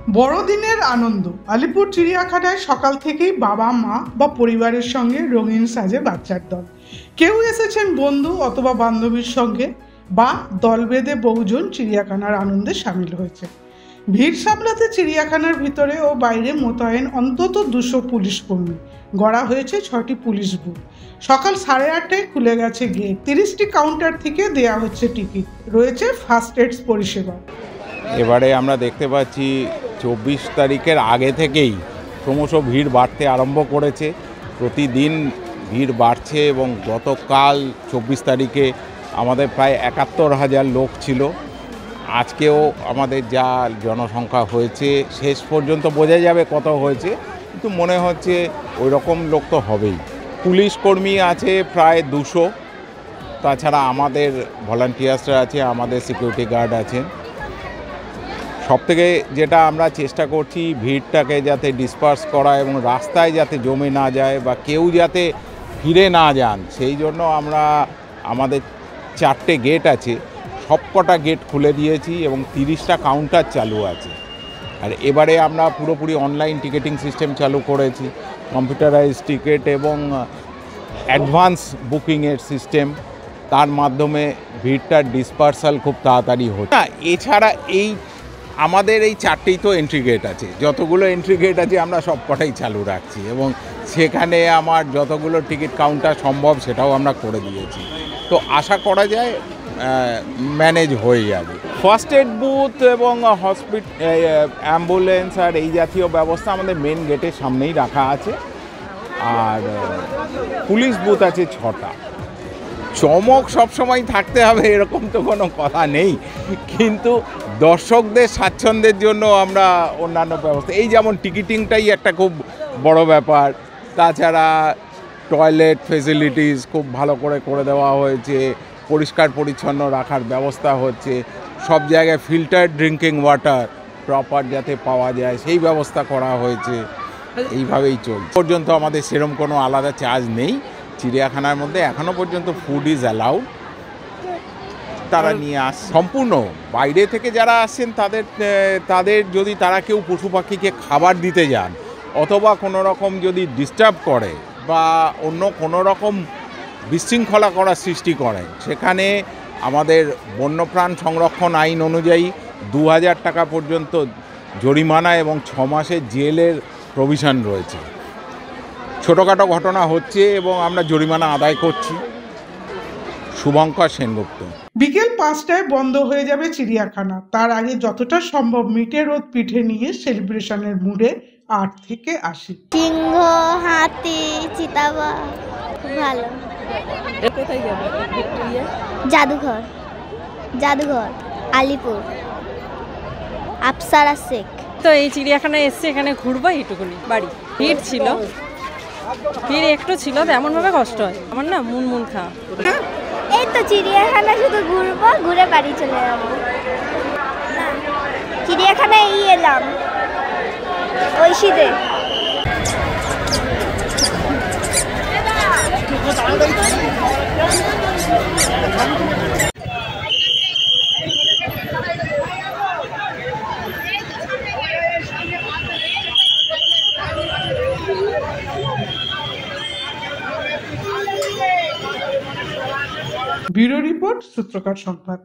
বড়দিনের আনন্দ। আলিপুর চিড়িয়াখানায় সকাল থেকেই বাবা মা বা পরিবারের সঙ্গে রঙিন সাজে বাচ্চার দল। কেউ এসেছেন বন্ধু অথবা বান্ধবীর সঙ্গে, বা দল বেঁধে বহুজন চিড়িয়াখানার আনন্দে সামিল হয়েছে। ভিড় সামলাতে চিড়িয়াখানার ভিতরে ও বাইরে মোতায়েন অন্তত 200 পুলিশ কর্মী। গড়া হয়েছে 6টি পুলিশ বুথ। সকাল 8:30টায় খুলে গেছে গেট। 30টি কাউন্টার থেকে দেয়া হচ্ছে টিকিট। রয়েছে ফার্স্ট এড পরিষেবা। এবারে আমরা দেখতে পাচ্ছি 24 তারিখের আগে থেকেই ক্রমশ ভিড় বাড়তে আরম্ভ করেছে। প্রতিদিন ভিড় বাড়ছে এবং গতকাল 24 তারিখে আমাদের প্রায় 71,000 লোক ছিল। আজকেও আমাদের যা জনসংখ্যা হয়েছে, শেষ পর্যন্ত বোঝা যাবে কত হয়েছে, কিন্তু মনে হচ্ছে ওই রকম লোক তো হবেই। পুলিশ কর্মী আছে প্রায় 200, তাছাড়া আমাদের ভলান্টিয়ার্সরা আছে, আমাদের সিকিউরিটি গার্ড আছেন। সবথেকে যেটা আমরা চেষ্টা করছি ভিড়টাকে যাতে ডিসপার্স করা এবং রাস্তায় যাতে জমে না যায় বা কেউ যাতে ফিরে না যান, সেই জন্য আমরা আমাদের 4টে গেট আছে, সবকটা গেট খুলে দিয়েছি এবং 30টা কাউন্টার চালু আছে। আর এবারে আমরা পুরোপুরি অনলাইন টিকিটিং সিস্টেম চালু করেছি, কম্পিউটারাইজ টিকিট এবং অ্যাডভান্স বুকিংয়ের সিস্টেম। তার মাধ্যমে ভিড়টার ডিসপার্সাল খুব তাড়াতাড়ি হচ্ছে। এছাড়া আমাদের এই 4টেই তো এন্ট্রি গেট আছে, যতগুলো এন্ট্রি গেট আছে আমরা সবকটাই চালু রাখছি এবং সেখানে আমার যতগুলো টিকিট কাউন্টার সম্ভব সেটাও আমরা করে দিয়েছি। তো আশা করা যায় ম্যানেজ হয়ে যাবে। ফার্স্ট এড বুথ এবং অ্যাম্বুলেন্স আর এই জাতীয় ব্যবস্থা আমাদের মেন গেটের সামনেই রাখা আছে। আর পুলিশ বুথ আছে 6টা। চমক সবসময় থাকতে হবে এরকম তো কোনো কথা নেই, কিন্তু দর্শকদের স্বাচ্ছন্দ্যের জন্য আমরা অন্যান্য ব্যবস্থা, এই যেমন টিকিটিংটাই একটা খুব বড় ব্যাপার। তাছাড়া টয়লেট ফেসিলিটিস খুব ভালো করে দেওয়া হয়েছে, পরিষ্কার পরিচ্ছন্ন রাখার ব্যবস্থা হচ্ছে, সব জায়গায় ফিল্টার ড্রিঙ্কিং ওয়াটার প্রপার যাতে পাওয়া যায় সেই ব্যবস্থা করা হয়েছে। এইভাবেই চলছে। পর্যন্ত আমাদের সেরকম কোনো আলাদা চার্জ নেই। চিড়িয়াখানার মধ্যে এখনও পর্যন্ত ফুড ইজ অ্যালাউড, তারা নিয়ে আসে। সম্পূর্ণ বাইরে থেকে যারা আসছেন তাদের যদি তারা কেউ পশু পাখিকে খাবার দিতে যান অথবা কোনো রকম যদি ডিস্টার্ব করে বা অন্য কোনো রকম বিশৃঙ্খলা করার সৃষ্টি করে, সেখানে আমাদের বন্যপ্রাণ সংরক্ষণ আইন অনুযায়ী 2000 টাকা পর্যন্ত জরিমানা এবং 6 মাসের জেলের প্রভিশন রয়েছে। ছোটোখাটো ঘটনা হচ্ছে এবং আমরা জরিমানা আদায় করছি। শুভঙ্কর সেনগুপ্ত। বিকেল 5টায় বন্ধ হয়ে যাবে চিড়িয়াখানা। তার আগে যতটা সম্ভব মিটে রোদ পিঠে নিয়ে সেলিব্রেশনের মুডে 8 থেকে 80। সিংহ, হাতি, চিতাবাঘ, ভালো। কোথায় যাবে? জাদুঘর আলিপুর, আফসারা শেখ। তো এই চিড়িয়াখানায় এসছে, এখানে ঘুরবো এইটুকুনি। বাড়ি ভিড় ছিল, ভিড় একটু ছিল, তো এমনভাবে কষ্ট হয় আমার না, মন খা। এই তো চিড়িয়াখানা শুধু ঘুরবো, ঘুরে বাড়ি চলে যাবো। না, চিড়িয়াখানায় এলাম ঐশীতে। ব্যুরো রিপোর্ট, সূত্রকার সংবাদ।